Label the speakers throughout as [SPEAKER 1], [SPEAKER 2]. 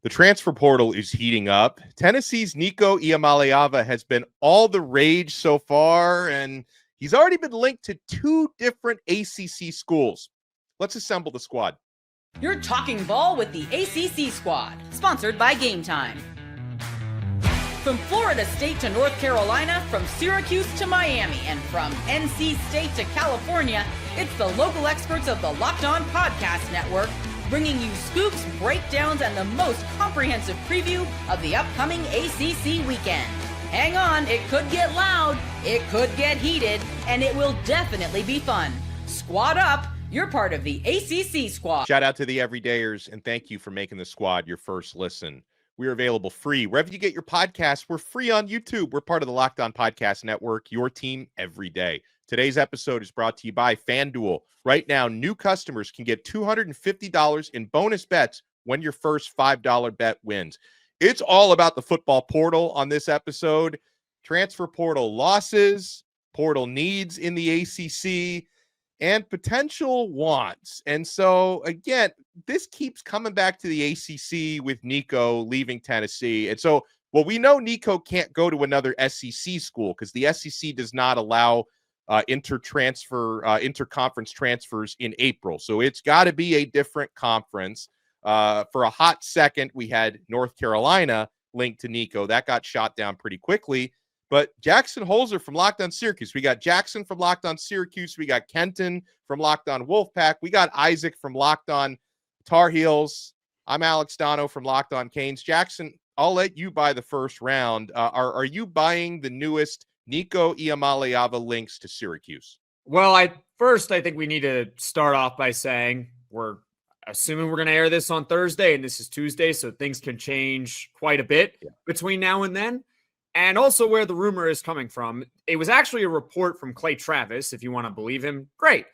[SPEAKER 1] The transfer portal is heating up. Tennessee's Nico Iamaleava has been all the rage so far, and he's already been linked to 2 different ACC schools. Let's assemble the squad.
[SPEAKER 2] You're talking ball with the ACC squad, sponsored by Game Time. From Florida State to North Carolina, from Syracuse to Miami, and from NC State to California, it's the local experts of the Locked On Podcast Network, bringing you scoops, breakdowns, and the most comprehensive preview of the upcoming ACC weekend. Hang on, it could get loud, it could get heated, and it will definitely be fun. Squad up, you're part of the ACC squad.
[SPEAKER 1] Shout out to the everydayers, and thank you for making the squad your first listen. We're available free wherever you get your podcasts. We're free on YouTube. We're part of the Locked On Podcast Network, your team every day. Today's episode is brought to you by FanDuel. Right now, new customers can get $250 in bonus bets when your first $5 bet wins. It's all about the football portal on this episode. Transfer portal losses, portal needs in the ACC, and potential wants. And so, again, this keeps coming back to the ACC with Nico leaving Tennessee. And so, well, we know Nico can't go to another SEC school because the SEC does not allow interconference transfers in April. So it's got to be a different conference. For a hot second, we had North Carolina linked to Nico. That got shot down pretty quickly. But Jackson Holzer from Locked On Syracuse. We got Jackson from Locked On Syracuse. We got Kenton from Locked On Wolfpack. We got Isaac from Locked On Tar Heels. I'm Alex Donno from Locked On Canes. Jackson, I'll let you buy the first round. Are you buying the newest Nico Iamaleava links to Syracuse?
[SPEAKER 3] Well, I think we need to start off by saying we're assuming we're going to air this on Thursday, and this is Tuesday, so things can change quite a bit between now and then. And also where the rumor is coming from. It was actually a report from Clay Travis, if you want to believe him. Great.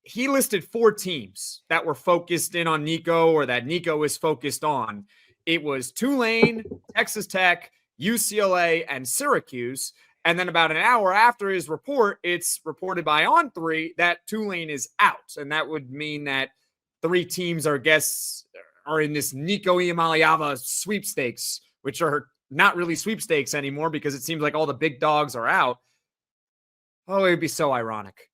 [SPEAKER 3] He listed 4 teams that were focused in on Nico or that Nico is focused on. It was Tulane, Texas Tech, UCLA, and Syracuse. And then about an hour after his report, it's reported by On3 that Tulane is out. And that would mean that 3 teams are in this Nico Iamaleava sweepstakes, which are not really sweepstakes anymore because it seems like all the big dogs are out. Oh, it would be so ironic.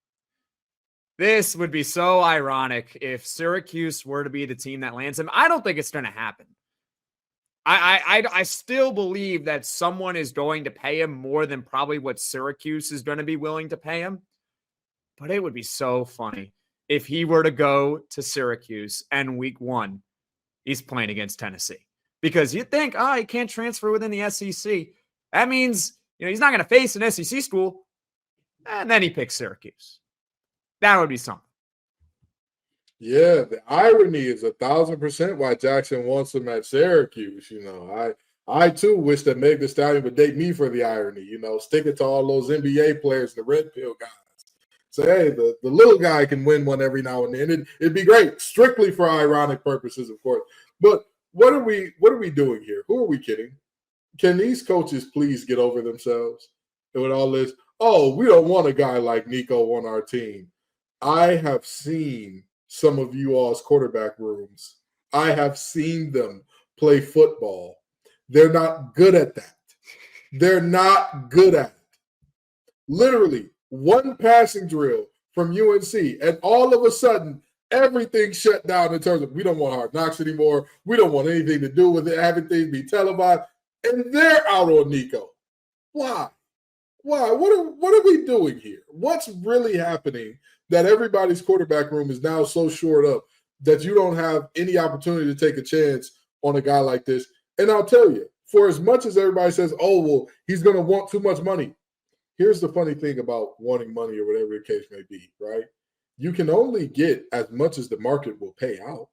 [SPEAKER 3] This would be so ironic if Syracuse were to be the team that lands him. I don't think it's going to happen. I still believe that someone is going to pay him more than probably what Syracuse is going to be willing to pay him. But it would be so funny if he were to go to Syracuse and week 1, he's playing against Tennessee. Because you think, he can't transfer within the SEC. That means, he's not going to face an SEC school. And then he picks Syracuse. That would be something.
[SPEAKER 4] Yeah, the irony is 1,000% why Jackson wants him at Syracuse. I too wish that Meg Thee Stallion would date me for the irony. Stick it to all those NBA players, the red pill guys. So hey, the little guy can win one every now and then. It'd be great, strictly for ironic purposes, of course. But what are we doing here? Who are we kidding? Can these coaches please get over themselves? And with all this, we don't want a guy like Nico on our team. I have seen some of you all's quarterback rooms. I have seen them play football. They're not good at that. They're not good at it. Literally, one passing drill from UNC, and all of a sudden, everything shut down in terms of we don't want Hard Knocks anymore. We don't want anything to do with it, having things be televised. And they're out on Nico. Why? What are we doing here? What's really happening that everybody's quarterback room is now so shored up that you don't have any opportunity to take a chance on a guy like this? And I'll tell you, for as much as everybody says, he's going to want too much money. Here's the funny thing about wanting money or whatever the case may be, right? You can only get as much as the market will pay out.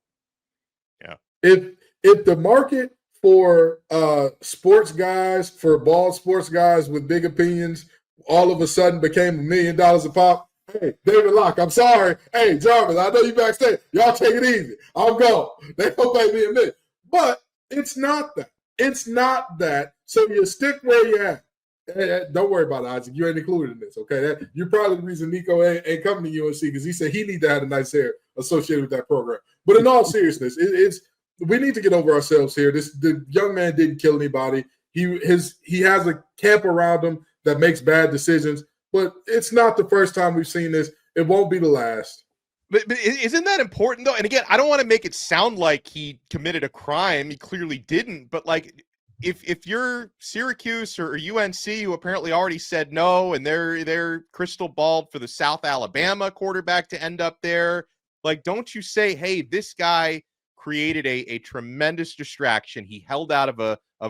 [SPEAKER 1] Yeah.
[SPEAKER 4] If the market for sports guys, for bald sports guys with big opinions, all of a sudden became $1 million a pop, hey, David Locke, I'm sorry. Hey, Jarvis, I know you backstage. Y'all take it easy. I'll go. They don't pay me $1 million. But it's not that. It's not that. So you stick where you're at. Hey, don't worry about it, Isaac. You ain't included in this, okay? You're probably the reason Nico ain't coming to UNC because he said he need to have a nice hair associated with that program. But in all seriousness, we need to get over ourselves here. The young man didn't kill anybody. He has a camp around him that makes bad decisions, but it's not the first time we've seen this. It won't be the last.
[SPEAKER 1] But isn't that important, though? And again, I don't want to make it sound like he committed a crime. He clearly didn't. But, like, if you're Syracuse or UNC, who apparently already said no, and they're crystal balled for the South Alabama quarterback to end up there, like, don't you say, hey, this guy created a tremendous distraction. He held out of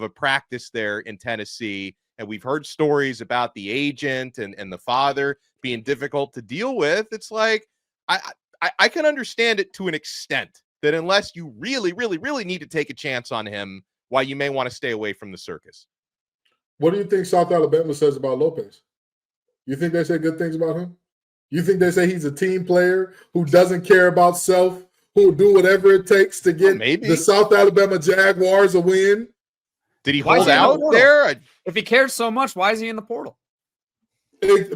[SPEAKER 1] a practice there in Tennessee, and we've heard stories about the agent and the father being difficult to deal with. It's like, I can understand it to an extent that unless you really, really, really need to take a chance on him, why you may want to stay away from the circus.
[SPEAKER 4] What do you think South Alabama says about Lopez? You think they say good things about him? You think they say he's a team player who doesn't care about self, who will do whatever it takes to get the South Alabama Jaguars a win?
[SPEAKER 1] Did he hold out there?
[SPEAKER 3] If he cares so much, why is he in the portal?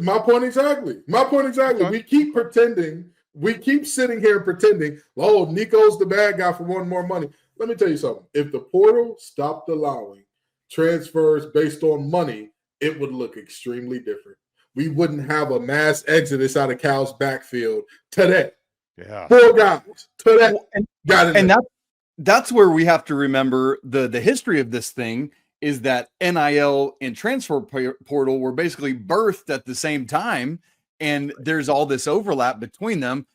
[SPEAKER 4] My point exactly. Okay. We keep pretending. We keep sitting here and pretending, oh, Nico's the bad guy for wanting more money. Let me tell you something. If the portal stopped allowing transfers based on money, it would look extremely different. We wouldn't have a mass exodus out of Cal's backfield today.
[SPEAKER 1] Yeah.
[SPEAKER 4] 4 guys today.
[SPEAKER 5] And that's where we have to remember the history of this thing is that NIL and transfer portal were basically birthed at the same time. And there's all this overlap between them.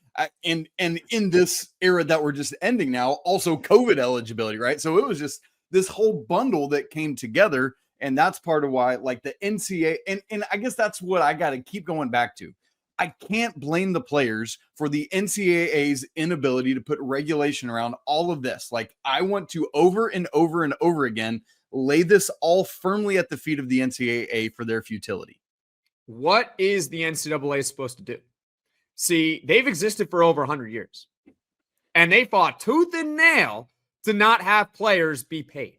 [SPEAKER 5] And in this era that we're just ending now, also COVID eligibility, right? So it was just this whole bundle that came together. And that's part of why, like, the NCAA, and I guess that's what I got to keep going back to. I can't blame the players for the NCAA's inability to put regulation around all of this. Like, I want to over and over and over again lay this all firmly at the feet of the NCAA for their futility.
[SPEAKER 3] What is the NCAA supposed to do? See, they've existed for over 100 years, and they fought tooth and nail to not have players be paid.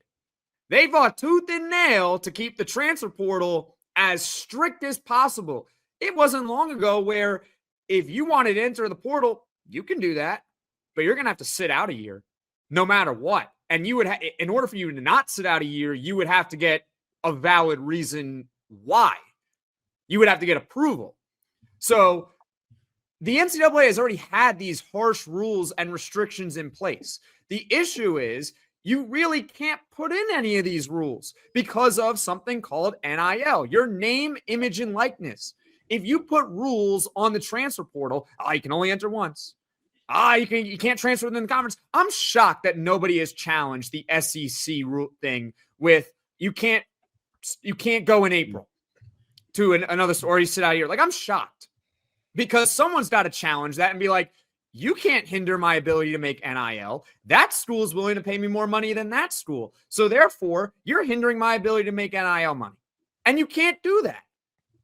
[SPEAKER 3] They fought tooth and nail to keep the transfer portal as strict as possible. It wasn't long ago where if you wanted to enter the portal, you can do that, but you're going to have to sit out a year no matter what. And you would in order for you to not sit out a year, you would have to get a valid reason why. You would have to get approval. So the NCAA has already had these harsh rules and restrictions in place. The issue is you really can't put in any of these rules because of something called NIL, your name, image, and likeness. If you put rules on the transfer portal, you can only enter once. You can't transfer within the conference. I'm shocked that nobody has challenged the SEC rule thing with you can't go in April to another store, or you sit out here. Like, I'm shocked because someone's got to challenge that and be like, you can't hinder my ability to make NIL. That school is willing to pay me more money than that school. So therefore, you're hindering my ability to make NIL money. And you can't do that.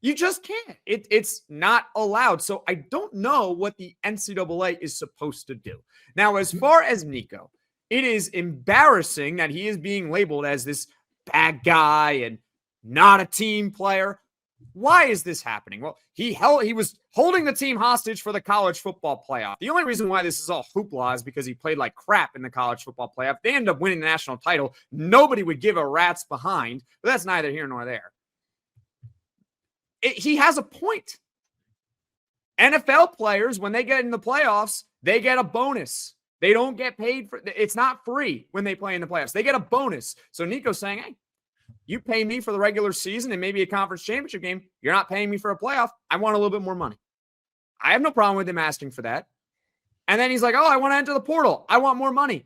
[SPEAKER 3] You just can't. It's not allowed. So I don't know what the NCAA is supposed to do. Now, as far as Nico, it is embarrassing that he is being labeled as this bad guy and not a team player. Why is this happening? Well, he was holding the team hostage for the college football playoff. The only reason why this is all hoopla is because he played like crap in the college football playoff. They ended up winning the national title. Nobody would give a rat's behind, but that's neither here nor there. He has a point. NFL players, when they get in the playoffs, they get a bonus. They don't get paid for it's not free when they play in the playoffs. They get a bonus. So Nico's saying, hey, you pay me for the regular season and maybe a conference championship game. You're not paying me for a playoff. I want a little bit more money. I have no problem with him asking for that. And then he's like, oh, I want to enter the portal. I want more money.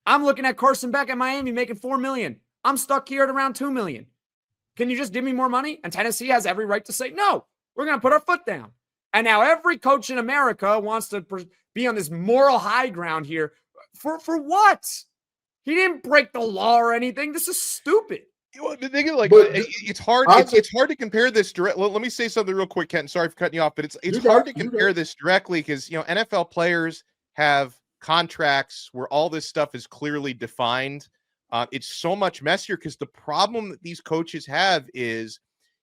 [SPEAKER 3] I'm looking at Carson Beck at Miami making $4 million. I'm stuck here at around $2 million. Can you just give me more money? And Tennessee has every right to say, no, we're going to put our foot down. And now every coach in America wants to be on this moral high ground here. For what? He didn't break the law or anything. This is stupid.
[SPEAKER 1] It's hard. It's hard to compare this directly. Let me say something real quick, Kenton. Sorry for cutting you off, but it's hard to compare this directly because NFL players have contracts where all this stuff is clearly defined. It's so much messier because the problem that these coaches have is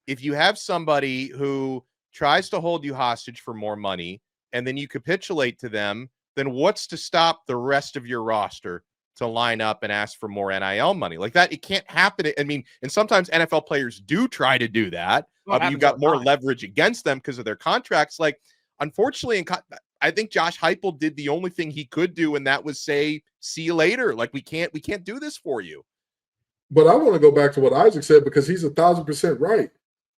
[SPEAKER 1] if you have somebody who tries to hold you hostage for more money and then you capitulate to them, then what's to stop the rest of your roster to line up and ask for more NIL money. Like that, it can't happen. I mean, and sometimes NFL players do try to do that. You've got more leverage against them because of their contracts. Like, unfortunately, I think Josh Heupel did the only thing he could do, and that was say, see you later. Like, we can't do this for you.
[SPEAKER 4] But I want to go back to what Isaac said, because he's 1,000% right.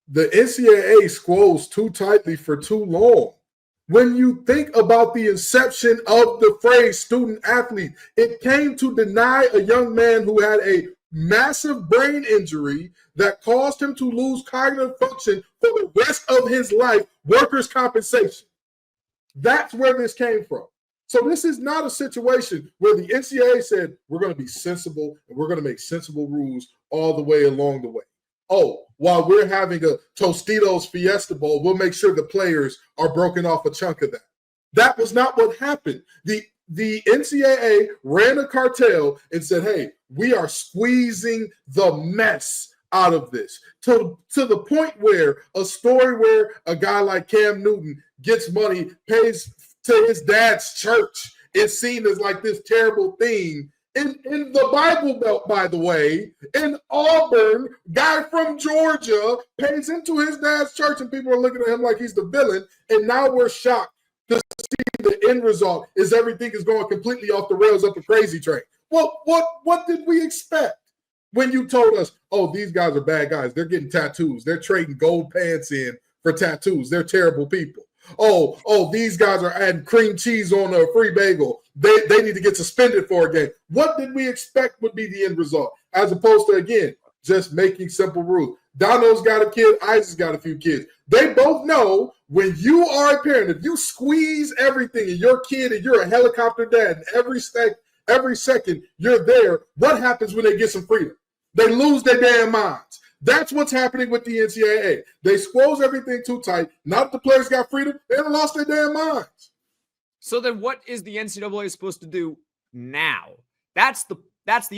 [SPEAKER 4] The NCAA squoze too tightly for too long. When you think about the inception of the phrase student athlete, it came to deny a young man who had a massive brain injury that caused him to lose cognitive function for the rest of his life, workers' compensation. That's where this came from. So this is not a situation where the NCAA said, we're going to be sensible and we're going to make sensible rules all the way along the way. Oh, while we're having a Tostitos Fiesta Bowl, we'll make sure the players are broken off a chunk of that. That was not what happened. The NCAA ran a cartel and said, hey, we are squeezing the mess out of this to the point where a story where a guy like Cam Newton gets money, pays to his dad's church, is seen as like this terrible thing. In the Bible Belt, by the way, in Auburn, guy from Georgia pays into his dad's church, and people are looking at him like he's the villain. And now we're shocked to see the end result is everything is going completely off the rails up a crazy train. Well, what did we expect when you told us, oh, these guys are bad guys? They're getting tattoos. They're trading gold pants in for tattoos. They're terrible people. Oh, these guys are adding cream cheese on a free bagel. They need to get suspended for a game. What did we expect would be the end result? As opposed to, again, just making simple rules. Donno's got a kid. Isaac's got a few kids. They both know when you are a parent, if you squeeze everything and your kid and you're a helicopter dad, and every second you're there, what happens when they get some freedom? They lose their damn minds. That's what's happening with the NCAA. They squoze everything too tight. Now that the players got freedom, they done lost their damn minds.
[SPEAKER 3] So then what is the NCAA supposed to do now? That's the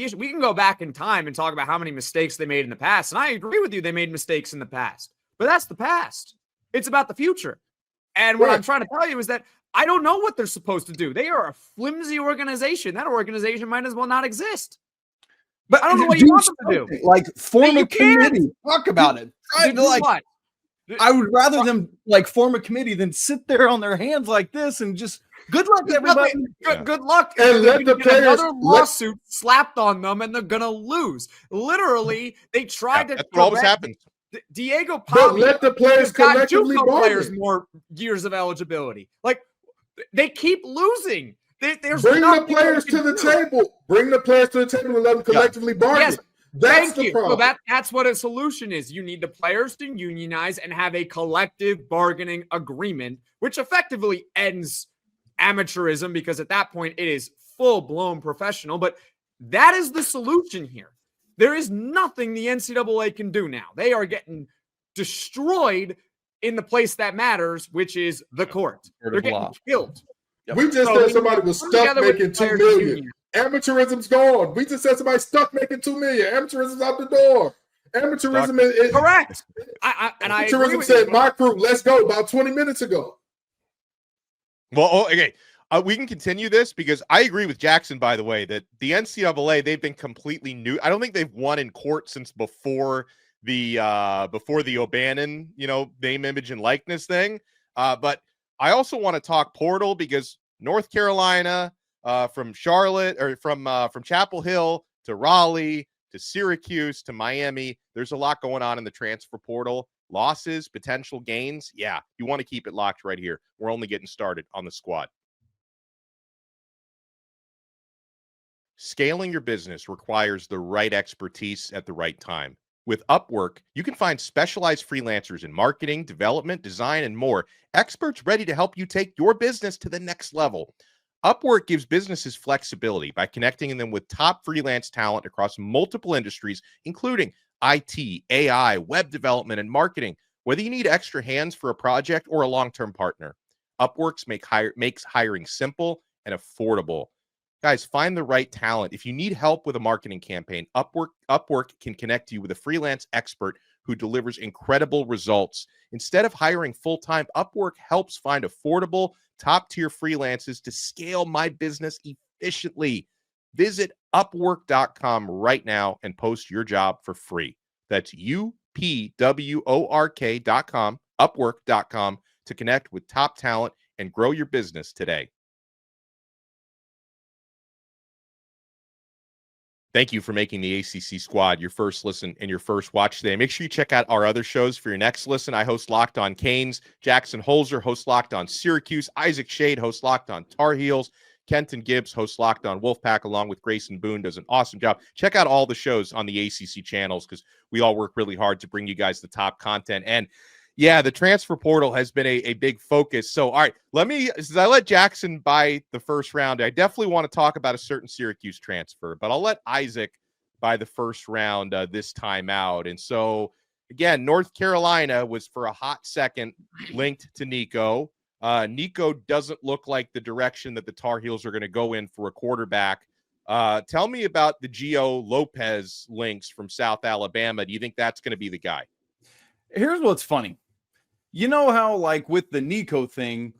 [SPEAKER 3] issue. We can go back in time and talk about how many mistakes they made in the past. And I agree with you, they made mistakes in the past. But that's the past. It's about the future. And what I'm trying to tell you is that I don't know what they're supposed to do. They are a flimsy organization. That organization might as well not exist. But I don't know what you want them to do.
[SPEAKER 5] Like, form a committee. Talk about it.
[SPEAKER 3] What?
[SPEAKER 5] I would rather them like form a committee than sit there on their hands like this and just good luck, everybody.
[SPEAKER 3] Good luck.
[SPEAKER 4] And let the players
[SPEAKER 3] another lawsuit slapped on them, and they're gonna lose. Literally, they tried to.
[SPEAKER 1] That's what always happens.
[SPEAKER 3] Diego
[SPEAKER 4] But
[SPEAKER 3] Pavia
[SPEAKER 4] let the players
[SPEAKER 3] got
[SPEAKER 4] collectively
[SPEAKER 3] players
[SPEAKER 4] bargain.
[SPEAKER 3] more years of eligibility. Like, they keep losing.
[SPEAKER 4] Bring the players to the table. Bring the players to the table and let them collectively bargain.
[SPEAKER 3] Yes.
[SPEAKER 4] That's
[SPEAKER 3] Thank
[SPEAKER 4] the
[SPEAKER 3] you.
[SPEAKER 4] problem.
[SPEAKER 3] So that's what a solution is. You need the players to unionize and have a collective bargaining agreement, which effectively ends amateurism, because at that point it is full-blown professional. But that is the solution here. There is nothing the NCAA can do now. They are getting destroyed in the place that matters, which is the court. They're getting killed.
[SPEAKER 5] Yep.
[SPEAKER 4] We just said somebody was stuck making $2 million. Amateurism's gone. We just said somebody stuck making $2 million. Amateurism's out the door. Amateurism is
[SPEAKER 3] correct.
[SPEAKER 4] Amateurism said, "My crew, let's go." About 20 minutes ago.
[SPEAKER 1] Well, okay. We can continue this because I agree with Jackson, by the way, that the NCAA, they've been completely new. I don't think they've won in court since before the O'Bannon, name, image, and likeness thing. But I also want to talk portal because North Carolina, from Charlotte or from Chapel Hill to Raleigh to Syracuse to Miami, there's a lot going on in the transfer portal. Losses, potential gains. Yeah, you want to keep it locked right here. We're only getting started on the squad. Scaling your business requires the right expertise at the right time. With Upwork, you can find specialized freelancers in marketing, development, design, and more, experts ready to help you take your business to the next level. Upwork gives businesses flexibility by connecting them with top freelance talent across multiple industries, including IT, AI, web development, and marketing. Whether you need extra hands for a project or a long-term partner, Upwork makes hiring simple and affordable. Guys, find the right talent. If you need help with a marketing campaign, Upwork can connect you with a freelance expert who delivers incredible results. Instead of hiring full-time, Upwork helps find affordable, top-tier freelancers to scale my business efficiently. Visit Upwork.com right now and post your job for free. That's UPWORK.com, Upwork.com to connect with top talent and grow your business today. Thank you for making the ACC Squad your first listen and your first watch today. Make sure you check out our other shows for your next listen. I host Locked on Canes. Jackson Holzer hosts Locked on Syracuse. Isaac Shade hosts Locked on Tar Heels. Kenton Gibbs hosts Locked on Wolfpack along with Grayson Boone, does an awesome job. Check out all the shows on the ACC channels because we all work really hard to bring you guys the top content. And yeah, the transfer portal has been a big focus. So, all right, since I let Jackson buy the first round, I definitely want to talk about a certain Syracuse transfer, but I'll let Isaac buy the first round this time out. And so, again, North Carolina was for a hot second linked to Nico. Nico doesn't look like the direction that the Tar Heels are going to go in for a quarterback. Tell me about the Gio Lopez links from South Alabama. Do you think that's going to be the guy?
[SPEAKER 5] Here's what's funny. You know how, like, with the Nico thing,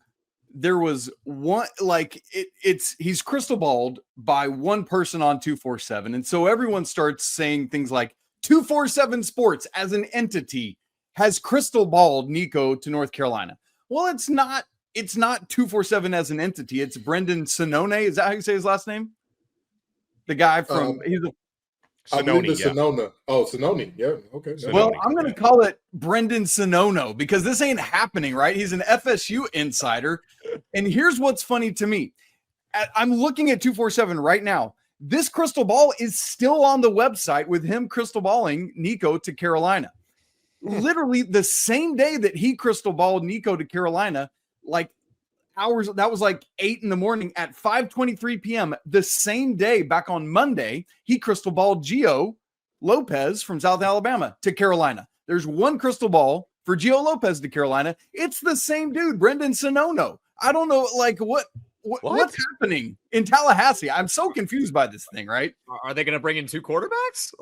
[SPEAKER 5] there was one, like, he's crystal balled by one person on 247. And so everyone starts saying things like 247 Sports as an entity has crystal balled Nico to North Carolina. Well, it's not 247 as an entity. It's Brendan Sonone. Is that how you say his last name? The guy from,
[SPEAKER 4] Sonone, Sonona. Oh, Sonone. Yeah. Okay.
[SPEAKER 5] Well, I'm going to call it Brendan Sonono because this ain't happening, right? He's an FSU insider. And here's what's funny to me. I'm looking at 247 right now. This crystal ball is still on the website with him crystal balling Nico to Carolina. Literally the same day that he crystal balled Nico to Carolina, like hours, that was like 8 a.m. at 5:23 p.m. The same day, back on Monday, he crystal balled Gio Lopez from South Alabama to Carolina. There's one crystal ball for Gio Lopez to Carolina. It's the same dude, Brendan Sonono. I don't know, like what's happening in Tallahassee. I'm so confused by this thing, right?
[SPEAKER 3] Are they going to bring in two quarterbacks?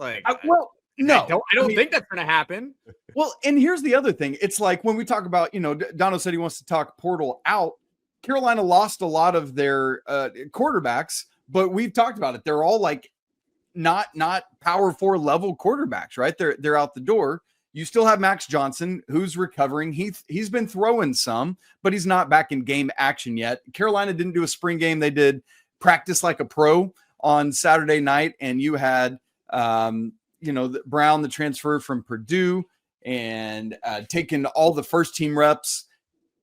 [SPEAKER 5] No,
[SPEAKER 3] I don't think that's going to happen.
[SPEAKER 5] Well, and here's the other thing. It's like when we talk about, Donno said he wants to talk portal out. Carolina lost a lot of their quarterbacks, but we've talked about it. They're all like not power 4 level quarterbacks, right? They're out the door. You still have Max Johnson, who's recovering. He's been throwing some, but he's not back in game action yet. Carolina didn't do a spring game. They did practice like a pro on Saturday night, and you had Brown, the transfer from Purdue, and taking all the first team reps.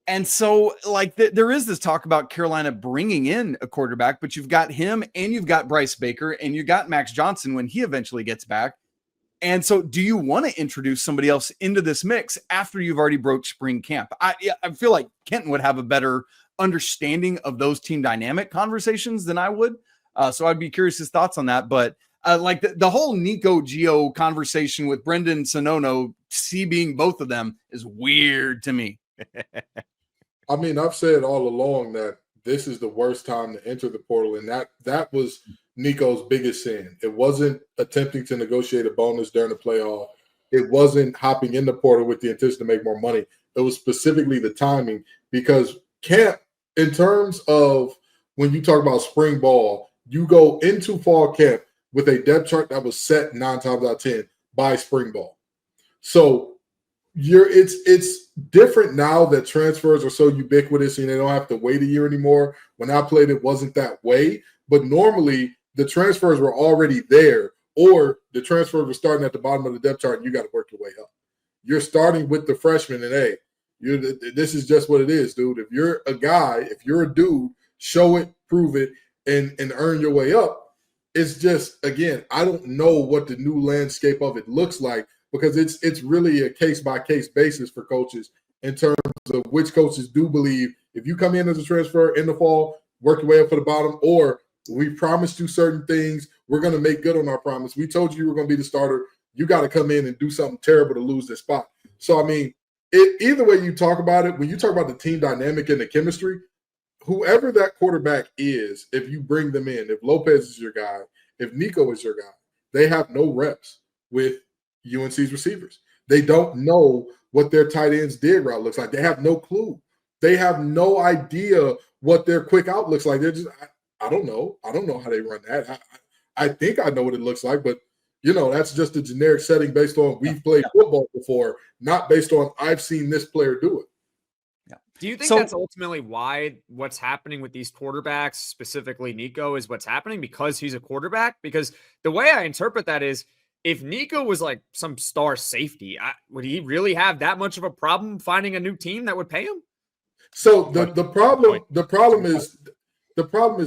[SPEAKER 5] And so, like, there is this talk about Carolina bringing in a quarterback, but you've got him and you've got Bryce Baker and you got Max Johnson when he eventually gets back. And so do you want to introduce somebody else into this mix after you've already broke spring camp? I feel like Kenton would have a better understanding of those team dynamic conversations than I would. So I'd be curious his thoughts on that. But like the whole Nico Gio conversation with Brendan Sonono, being both of them is weird to me.
[SPEAKER 4] I mean, I've said all along that this is the worst time to enter the portal, and that was Nico's biggest sin. It wasn't attempting to negotiate a bonus during the playoff. It wasn't hopping in the portal with the intention to make more money. It was specifically the timing, because camp, in terms of when you talk about spring ball, you go into fall camp with a depth chart that was set 9 times out of 10 by spring ball. So it's different now that transfers are so ubiquitous and they don't have to wait a year anymore. When I played, it wasn't that way. But normally the transfers were already there, or the transfers were starting at the bottom of the depth chart and you got to work your way up. You're starting with the freshmen, and hey, this is just what it is, dude. If you're a guy, if you're a dude, show it, prove it, and earn your way up. It's just, again, I don't know what the new landscape of it looks like, because it's really a case-by-case basis for coaches in terms of which coaches do believe if you come in as a transfer in the fall, work your way up to the bottom, or we promised you certain things, we're going to make good on our promise. We told you were going to be the starter. You got to come in and do something terrible to lose this spot. So, I mean, either way you talk about it, when you talk about the team dynamic and the chemistry, whoever that quarterback is, if you bring them in, if Lopez is your guy, if Nico is your guy, they have no reps with UNC's receivers. They don't know what their tight ends dig route looks like. They have no clue. They have no idea what their quick out looks like. They're just, I don't know. I don't know how they run that. I think I know what it looks like, but that's just a generic setting based on we've played football before, not based on I've seen this player do it.
[SPEAKER 3] Yeah. Do you think that's ultimately why what's happening with these quarterbacks, specifically Nico, is what's happening because he's a quarterback? Because the way I interpret that is, if Nico was like some star safety, would he really have that much of a problem finding a new team that would pay him?
[SPEAKER 4] So the problem is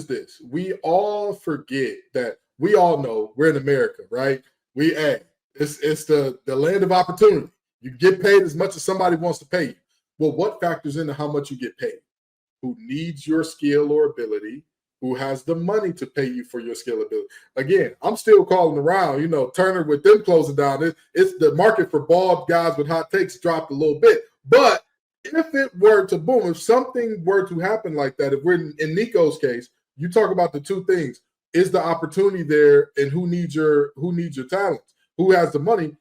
[SPEAKER 4] this. We all forget that we all know we're in America, right? It's the land of opportunity. You get paid as much as somebody wants to pay you. Well, what factors into how much you get paid? Who needs your skill or ability? Who has the money to pay you for your skill ability? Again, I'm still calling around, Turner with them closing down. It's the market for bald guys with hot takes dropped a little bit. But if it were to boom, if something were to happen like that, if we're in Nico's case, you talk about the two things. Is the opportunity there, and who needs your talents? Who has the money?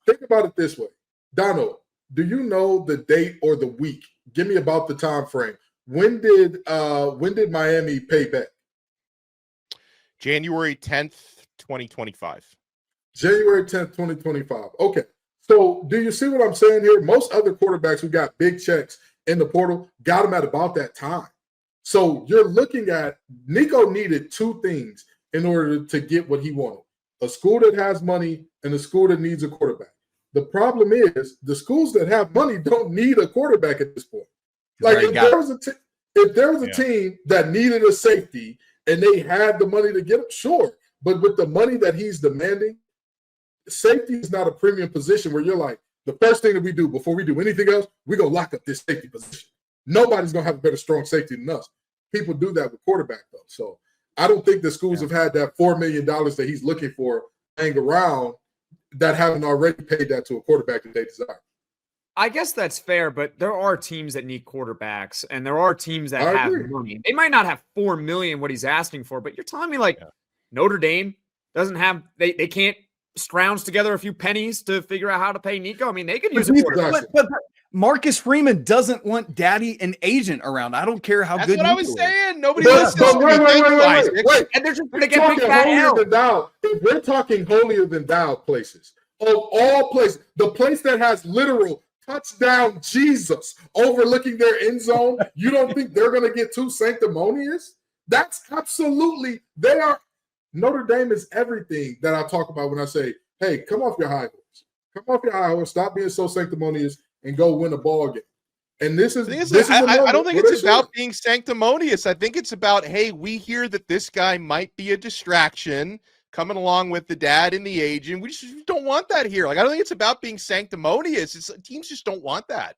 [SPEAKER 4] Think about it this way. Donno, do you know the date or the week? Give me about the time frame. When did Miami pay back?
[SPEAKER 1] January 10th, 2025.
[SPEAKER 4] January 10th, 2025. Okay. So do you see what I'm saying here? Most other quarterbacks who got big checks in the portal got them at about that time. So you're looking at Nico needed two things in order to get what he wanted: a school that has money and a school that needs a quarterback. The problem is the schools that have money don't need a quarterback at this point. Like if there was a team that needed a safety and they had the money to get him, sure. But with the money that he's demanding, safety is not a premium position where you're like, the first thing that we do before we do anything else, we're going to lock up this safety position. Nobody's going to have a better strong safety than us. People do that with quarterback, though. So I don't think the schools have had that $4 million that he's looking for hang around that haven't already paid that to a quarterback that they desire.
[SPEAKER 3] I guess that's fair, but there are teams that need quarterbacks, and there are teams that have money. They might not have $4 million, what he's asking for, but you're telling me Notre Dame doesn't have they can't scrounge together a few pennies to figure out how to pay Nico. I mean, they could use a quarterback.
[SPEAKER 5] But Marcus Freeman doesn't want daddy and agent around. I don't care how good.
[SPEAKER 1] That's what I was saying. Nobody
[SPEAKER 4] listens to me. Wait.
[SPEAKER 3] And they're just going to get big fat L.
[SPEAKER 4] If we're talking holier than thou places, of all places, the place that has literal touchdown Jesus overlooking their end zone, you don't think they're going to get too sanctimonious? That's absolutely, they are. Notre Dame is everything that I talk about when I say, hey, come off your high horse. Come off your high horse. Stop being so sanctimonious and go win a ball game. And this is
[SPEAKER 1] I don't think it's about being sanctimonious. I think it's about, hey, we hear that this guy might be a distraction coming along with the dad and the agent. We just don't want that here. I don't think it's about being sanctimonious. Teams just don't want that.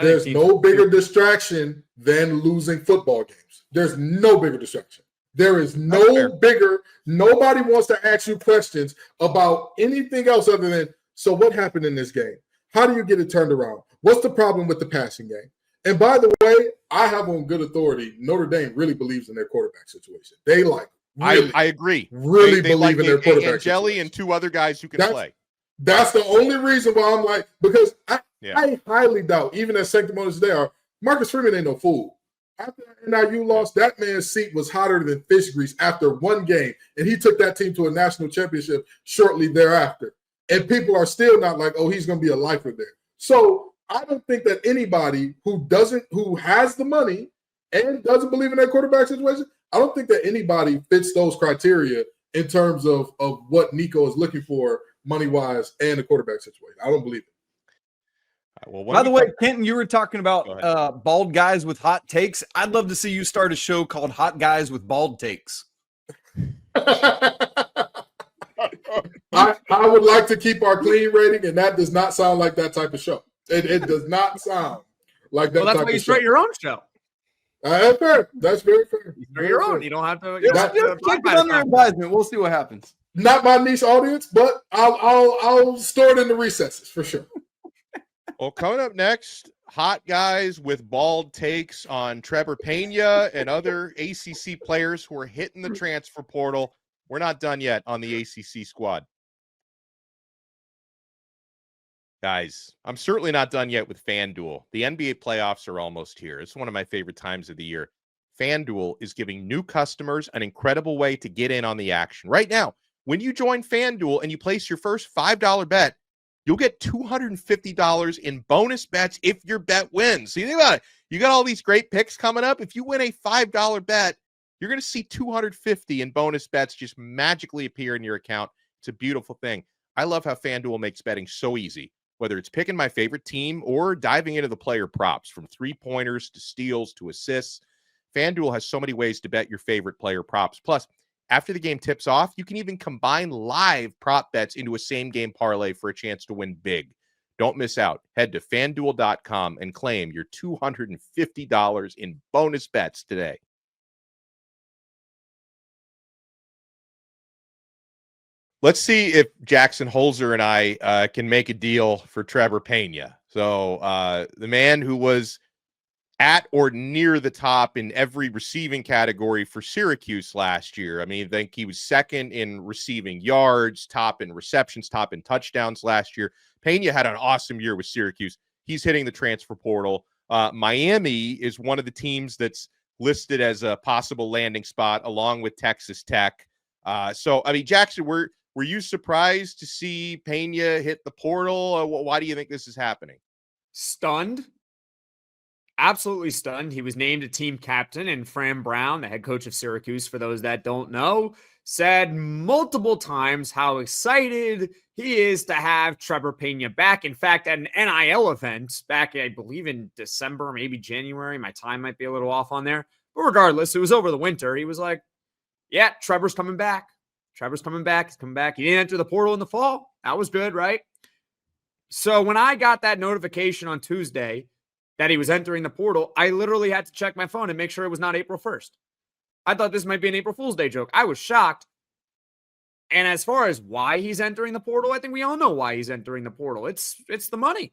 [SPEAKER 4] There's no bigger distraction than losing football games. There's no bigger distraction. There is no bigger. Nobody wants to ask you questions about anything else other than, so what happened in this game? How do you get it turned around? What's the problem with the passing game? And by the way, I have on good authority, Notre Dame really believes in their quarterback situation. They
[SPEAKER 1] I agree.
[SPEAKER 4] Really believe in their quarterback
[SPEAKER 1] Angeli and two other guys who can play.
[SPEAKER 4] That's the only reason why I'm like, because I highly doubt, even as sanctimonious as they are, Marcus Freeman ain't no fool. After NIU lost, that man's seat was hotter than fish grease after one game, and he took that team to a national championship shortly thereafter. And people are still not like, oh, he's going to be a lifer there. So I don't think that anybody who has the money and doesn't believe in that quarterback situation, I don't think that anybody fits those criteria in terms of what Nico is looking for money-wise and the quarterback situation. I don't believe it.
[SPEAKER 5] Well, by the way, Kenton, you were talking about bald guys with hot takes. I'd love to see you start a show called Hot Guys with Bald Takes.
[SPEAKER 4] I would like to keep our clean rating, and that does not sound like that type of show. It does not sound like that.
[SPEAKER 3] Well, that's why you start your own show.
[SPEAKER 4] That's fair. That's very fair.
[SPEAKER 3] You start your own. You don't have to.
[SPEAKER 5] Keep it under advisement. We'll see what happens.
[SPEAKER 4] Not my niche audience, but I'll store it in the recesses for sure.
[SPEAKER 1] Well, coming up next, hot guys with bald takes on Trevor Pena and other ACC players who are hitting the transfer portal. We're not done yet on the ACC squad. Guys, I'm certainly not done yet with FanDuel. The NBA playoffs are almost here. It's one of my favorite times of the year. FanDuel is giving new customers an incredible way to get in on the action. Right now, when you join FanDuel and you place your first $5 bet, you'll get $250 in bonus bets if your bet wins. So you think about it. You got all these great picks coming up. If you win a $5 bet, you're going to see $250 in bonus bets just magically appear in your account. It's a beautiful thing. I love how FanDuel makes betting so easy, whether it's picking my favorite team or diving into the player props, from three-pointers to steals to assists. FanDuel has so many ways to bet your favorite player props. Plus, after the game tips off, you can even combine live prop bets into a same-game parlay for a chance to win big. Don't miss out. Head to FanDuel.com and claim your $250 in bonus bets today. Let's see if Jackson Holzer and I can make a deal for Trevor Pena. So the man who was at or near the top in every receiving category for Syracuse last year. I mean, I think he was second in receiving yards, top in receptions, top in touchdowns last year. Pena had an awesome year with Syracuse. He's hitting the transfer portal. Miami is one of the teams that's listed as a possible landing spot, along with Texas Tech. So, I mean, Jackson, were you surprised to see Pena hit the portal? Why do you think this is happening?
[SPEAKER 3] Stunned. Absolutely stunned. He was named a team captain, and Fran Brown, the head coach of Syracuse, for those that don't know, said multiple times how excited he is to have Trevor Pena back. In fact, at an NIL event back, I believe in December, maybe January, my time might be a little off on there, but regardless, it was over the winter. He was like, yeah, Trevor's coming back. Trevor's coming back. He's coming back. He didn't enter the portal in the fall. That was good, right? So when I got that notification on Tuesday that he was entering the portal, I literally had to check my phone and make sure it was not April 1st. I thought this might be an April Fool's Day joke. I was shocked. And as far as why he's entering the portal, I think we all know why he's entering the portal. It's the money.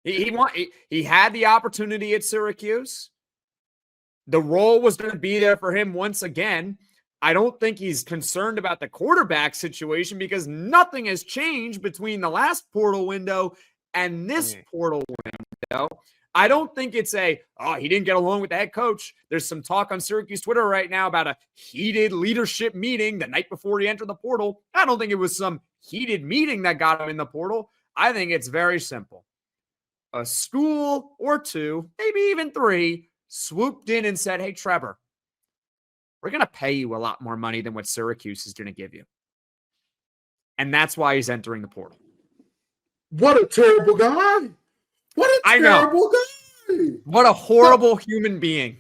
[SPEAKER 3] He had the opportunity at Syracuse. The role was going to be there for him once again. I don't think he's concerned about the quarterback situation because nothing has changed between the last portal window and this portal window. I don't think it's he didn't get along with the head coach. There's some talk on Syracuse Twitter right now about a heated leadership meeting the night before he entered the portal. I don't think it was some heated meeting that got him in the portal. I think it's very simple. A school or two, maybe even three, swooped in and said, hey, Trevor, we're going to pay you a lot more money than what Syracuse is going to give you. And that's why he's entering the portal.
[SPEAKER 4] What a terrible guy. What a terrible guy.
[SPEAKER 3] What a horrible human being.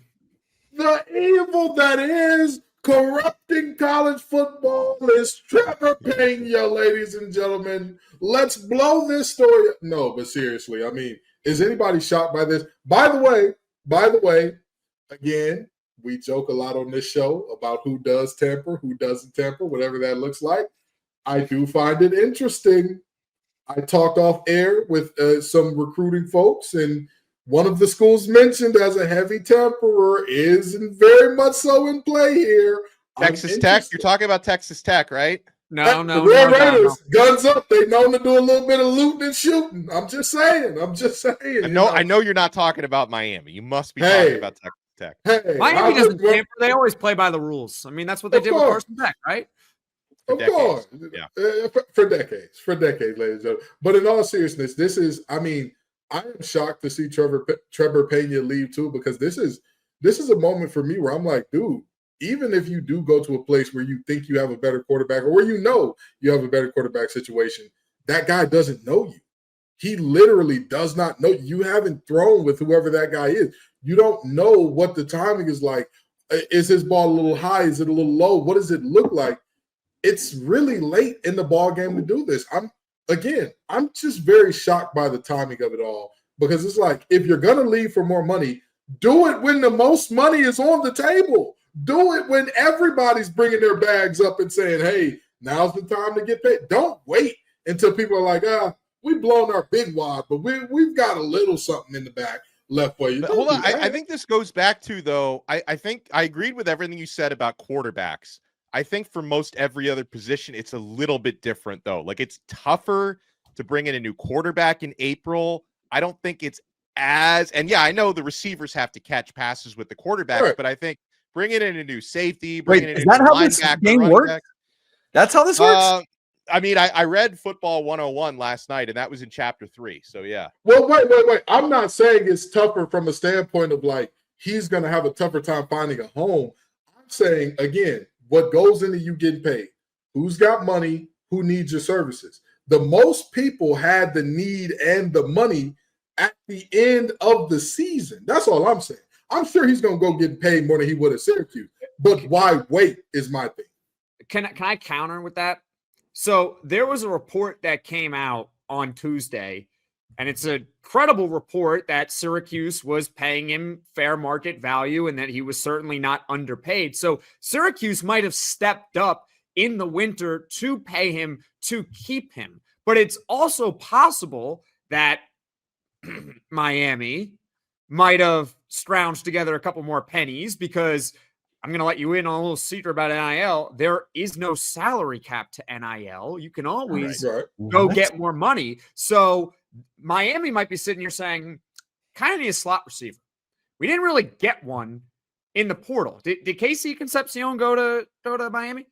[SPEAKER 4] The evil that is corrupting college football is Trevor Pena, ladies and gentlemen. Let's blow this story. No, but seriously, I mean, is anybody shocked by this? By the way, again, we joke a lot on this show about who does tamper, who doesn't tamper, whatever that looks like. I do find it interesting. I talked off air with some recruiting folks, and one of the schools mentioned as a heavy tamperer is very much so in play here.
[SPEAKER 1] Texas Tech? You're talking about Texas Tech, right?
[SPEAKER 3] No.
[SPEAKER 4] The Red Raiders, guns up. They known to do a little bit of looting and shooting. I'm just saying.
[SPEAKER 1] I know you're not talking about Miami. You must be talking about Texas Tech.
[SPEAKER 3] Hey, Miami doesn't tamper. They always play by the rules. I mean, that's what they did with Carson Beck, right?
[SPEAKER 4] Of course. Yeah. For decades, ladies and gentlemen. But in all seriousness, I am shocked to see Trevor Pena leave too, because this is a moment for me where I'm like, dude, even if you do go to a place where you think you have a better quarterback or where you know you have a better quarterback situation, that guy doesn't know you. He literally does not know you. You haven't thrown with whoever that guy is. You don't know what the timing is like. Is his ball a little high? Is it a little low? What does it look like? It's really late in the ball game to do this. I'm just very shocked by the timing of it all, because it's like, if you're going to leave for more money, do it when the most money is on the table. Do it when everybody's bringing their bags up and saying, hey, now's the time to get paid. Don't wait until people are like, we've blown our big wad, but we've got a little something in the back left for you.
[SPEAKER 1] Hold on. I think this goes back to, though, I think I agreed with everything you said about quarterbacks. I think for most every other position, it's a little bit different, though. Like, it's tougher to bring in a new quarterback in April. I don't think it's I know the receivers have to catch passes with the quarterbacks,
[SPEAKER 4] Right.
[SPEAKER 1] but I think bringing in a new safety,
[SPEAKER 5] Wait,
[SPEAKER 1] bringing in
[SPEAKER 5] is
[SPEAKER 1] a
[SPEAKER 5] that
[SPEAKER 1] new
[SPEAKER 5] how this
[SPEAKER 1] linebacker,
[SPEAKER 5] game
[SPEAKER 1] running
[SPEAKER 5] works?
[SPEAKER 1] back.
[SPEAKER 5] That's how this works?
[SPEAKER 1] I mean, I read Football 101 last night, and that was in chapter 3. So, yeah.
[SPEAKER 4] Well, wait. I'm not saying it's tougher from a standpoint of like he's going to have a tougher time finding a home. I'm saying, again, what goes into you getting paid? Who's got money? Who needs your services? The most people had the need and the money at the end of the season. That's all I'm saying. I'm sure he's going to go get paid more than he would at Syracuse. But why wait is my thing.
[SPEAKER 3] Can I counter with that? So there was a report that came out on Tuesday, and it's a credible report that Syracuse was paying him fair market value and that he was certainly not underpaid. So Syracuse might have stepped up in the winter to pay him to keep him. But it's also possible that Miami might have scrounged together a couple more pennies, because I'm going to let you in on a little secret about NIL. There is no salary cap to NIL. You can always go get more money. So Miami might be sitting here saying, kind of need a slot receiver. We didn't really get one in the portal. Did Casey Concepcion go to Miami?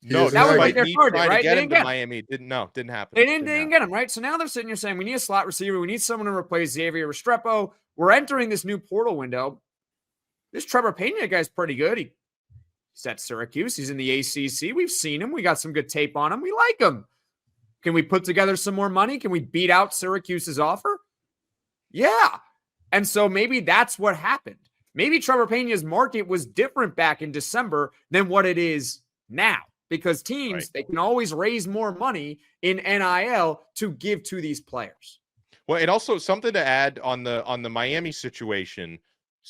[SPEAKER 1] No,
[SPEAKER 3] that was
[SPEAKER 1] like
[SPEAKER 3] their target, right?
[SPEAKER 1] To get
[SPEAKER 3] they
[SPEAKER 1] him
[SPEAKER 3] didn't
[SPEAKER 1] to
[SPEAKER 3] get
[SPEAKER 1] Miami. Didn't happen.
[SPEAKER 3] They didn't get him, right? So now they're sitting here saying, we need a slot receiver. We need someone to replace Xavier Restrepo. We're entering this new portal window. This Trevor Pena guy's pretty good. He's at Syracuse. He's in the ACC. We've seen him. We got some good tape on him. We like him. Can we put together some more money? Can we beat out Syracuse's offer? Yeah. And so maybe that's what happened. Maybe Trevor Pena's market was different back in December than what it is now, because teams, they can always raise more money in NIL to give to these players.
[SPEAKER 1] Well, and also something to add on the Miami situation.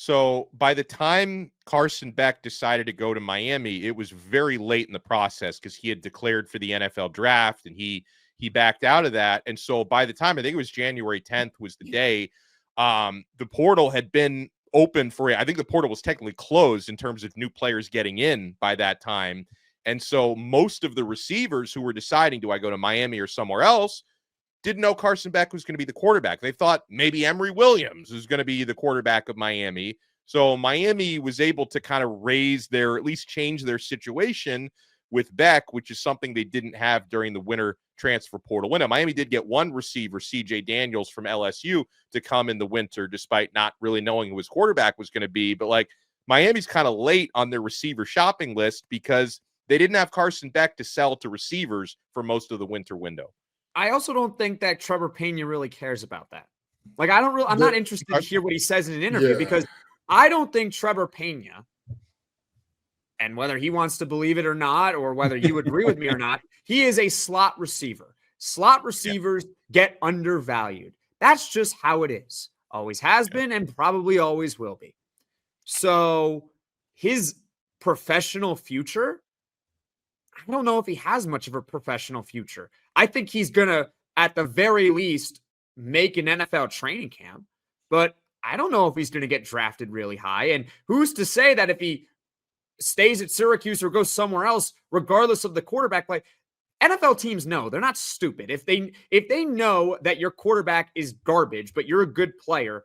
[SPEAKER 1] So by the time Carson Beck decided to go to Miami, it was very late in the process because he had declared for the NFL draft and he backed out of that. And so by the time, I think it was January 10th was the day, the portal had been open for it. I think the portal was technically closed in terms of new players getting in by that time. And so most of the receivers who were deciding, do I go to Miami or somewhere else, didn't know Carson Beck was going to be the quarterback. They thought maybe Emory Williams was going to be the quarterback of Miami. So Miami was able to kind of at least change their situation with Beck, which is something they didn't have during the winter transfer portal window. Miami did get one receiver, CJ Daniels from LSU, to come in the winter, despite not really knowing who his quarterback was going to be. But like Miami's kind of late on their receiver shopping list because they didn't have Carson Beck to sell to receivers for most of the winter window.
[SPEAKER 3] I also don't think that Trevor Pena really cares about that. Like, I'm not interested to hear what he says in an interview because I don't think Trevor Pena, and whether he wants to believe it or not, or whether you agree with me or not, he is a slot receiver. Slot receivers get undervalued. That's just how it is. Always has been and probably always will be. So his professional future, I don't know if he has much of a professional future. I think he's going to, at the very least, make an NFL training camp, but I don't know if he's going to get drafted really high. And who's to say that if he stays at Syracuse or goes somewhere else, regardless of the quarterback play, NFL teams know, they're not stupid. If they know that your quarterback is garbage, but you're a good player,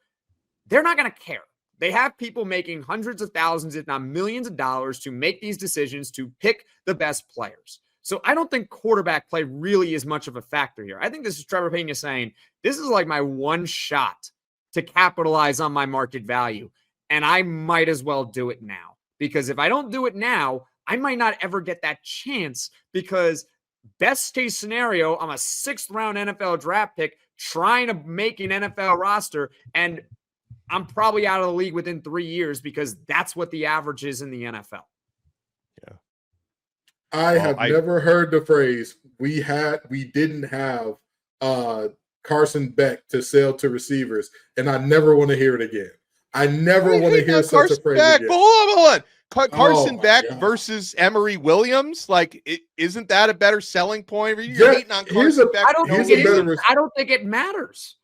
[SPEAKER 3] they're not going to care. They have people making hundreds of thousands, if not millions of dollars to make these decisions to pick the best players. So I don't think quarterback play really is much of a factor here. I think this is Trevor Pena saying, this is like my one shot to capitalize on my market value, and I might as well do it now. Because if I don't do it now, I might not ever get that chance, because best case scenario, I'm a 6th round NFL draft pick trying to make an NFL roster, and I'm probably out of the league within 3 years because that's what the average is in the NFL.
[SPEAKER 1] Yeah.
[SPEAKER 4] I have never heard the phrase, we didn't have Carson Beck to sell to receivers, and I never want to hear it again. I never want to hear such a phrase again.
[SPEAKER 1] Hold on. Carson Beck versus Emory Williams, isn't that a better selling point? You're hating on Carson Beck.
[SPEAKER 3] I don't think it matters.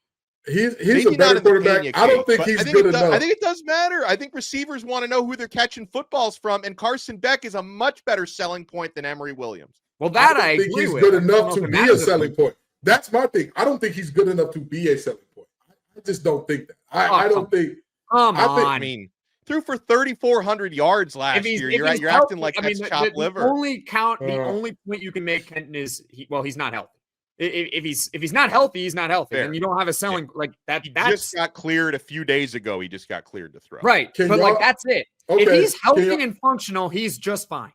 [SPEAKER 4] He's a better quarterback. I don't think he's good enough.
[SPEAKER 1] I think it does matter. I think receivers want to know who they're catching footballs from, and Carson Beck is a much better selling point than Emory Williams.
[SPEAKER 3] Well, that I
[SPEAKER 4] think
[SPEAKER 3] agree
[SPEAKER 4] he's
[SPEAKER 3] with.
[SPEAKER 4] good enough to be a selling point. That's my thing. I don't think he's good enough to be a selling point. I just don't think that. I don't think.
[SPEAKER 3] Come on.
[SPEAKER 1] I mean, threw for 3,400 yards last year. You're acting like that's chopped liver.
[SPEAKER 3] The only point you can make, Kenton, is he's not healthy. If he's not healthy, he's not healthy.
[SPEAKER 1] Fair.
[SPEAKER 3] And you don't have a selling like that.
[SPEAKER 1] He just got cleared a few days ago. He just got cleared to throw.
[SPEAKER 3] Right. But like that's it.
[SPEAKER 4] Okay.
[SPEAKER 3] If he's healthy and functional, he's just fine.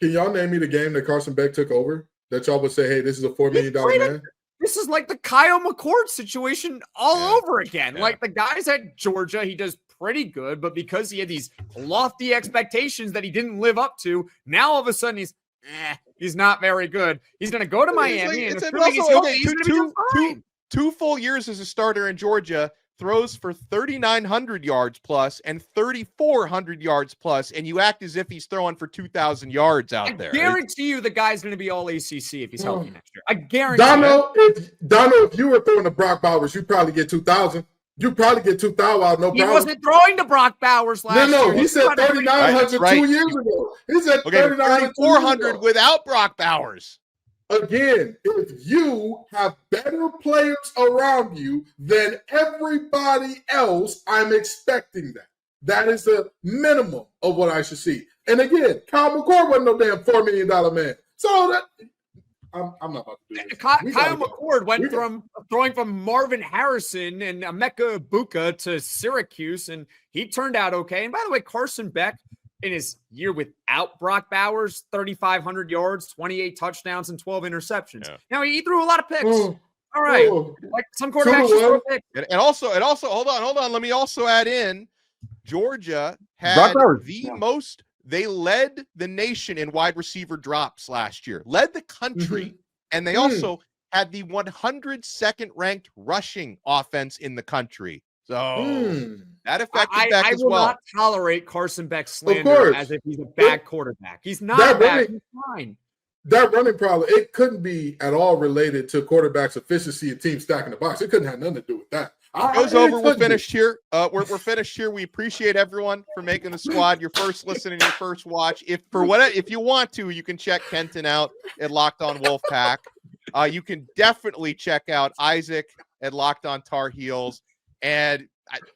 [SPEAKER 4] Can y'all name me the game that Carson Beck took over that y'all would say, hey, this is a $4 million man?
[SPEAKER 3] This is like the Kyle McCord situation all over again.
[SPEAKER 1] Yeah.
[SPEAKER 3] Like the guys at Georgia, he does pretty good, but because he had these lofty expectations that he didn't live up to, now all of a sudden he's not very good. He's going to go to Miami, and assuming he's healthy, he's going to be just fine.
[SPEAKER 1] Two full years as a starter in Georgia, throws for 3,900 yards plus and 3,400 yards plus, and you act as if he's throwing for 2,000 yards out there.
[SPEAKER 3] I guarantee you the guy's going to be all ACC if he's healthy next year. I guarantee
[SPEAKER 4] Donno, if you were throwing to Brock Bowers, you'd probably get 2,000. You'd probably get 2,000 out, no problem.
[SPEAKER 3] He wasn't throwing to Brock Bowers last year.
[SPEAKER 4] No, he said 3,900 2 years ago. He said
[SPEAKER 1] 3,400 without Brock Bowers.
[SPEAKER 4] Again, if you have better players around you than everybody else, I'm expecting that. That is the minimum of what I should see. And again, Kyle McCord wasn't no damn $4 million man. So that I'm not about to do this.
[SPEAKER 3] Kyle McCord went from throwing from Marvin Harrison and Emeka Ibuka to Syracuse, and he turned out okay. And by the way, Carson Beck, in his year without Brock Bowers, 3,500 yards, 28 touchdowns, and 12 interceptions. Yeah. Now, he threw a lot of picks. All right. Like some quarterbacks just throw picks.
[SPEAKER 1] And also, hold on. Let me also add in, Georgia had the most, they led the nation in wide receiver drops last year, led the country, and they also had the 102nd ranked rushing offense in the country. So that affected Beck as well. I
[SPEAKER 3] will not tolerate Carson Beck slander as if he's a bad quarterback. He's not bad. He's fine.
[SPEAKER 4] That running problem, it couldn't be at all related to quarterback's efficiency and team stacking the box. It couldn't have nothing to do with that.
[SPEAKER 1] Show's over. We're finished here. We're finished here. We appreciate everyone for making the squad your first listen and your first watch. If you want to, you can check Kenton out at Locked On Wolfpack. You can definitely check out Isaac at Locked On Tar Heels. And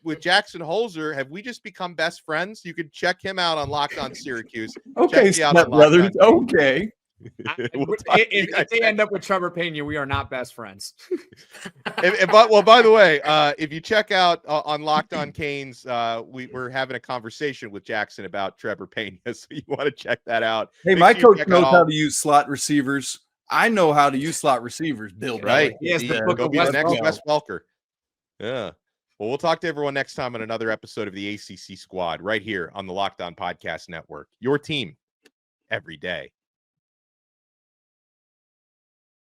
[SPEAKER 1] with Jackson Holzer, have we just become best friends? You can check him out on Locked On Syracuse.
[SPEAKER 5] Okay, brothers. Okay.
[SPEAKER 3] If they end up with Trevor Pena, we are not best friends.
[SPEAKER 1] By the way, if you check out on Locked On Canes, we're having a conversation with Jackson about Trevor Pena, so you want to check that out.
[SPEAKER 5] Hey, my coach knows how to use slot receivers. I know how to use slot receivers. Bill,
[SPEAKER 1] right? Yes, go be the next Wes Welker. Yeah. Well, we'll talk to everyone next time on another episode of the ACC Squad right here on the Locked On Podcast Network. Your team every day.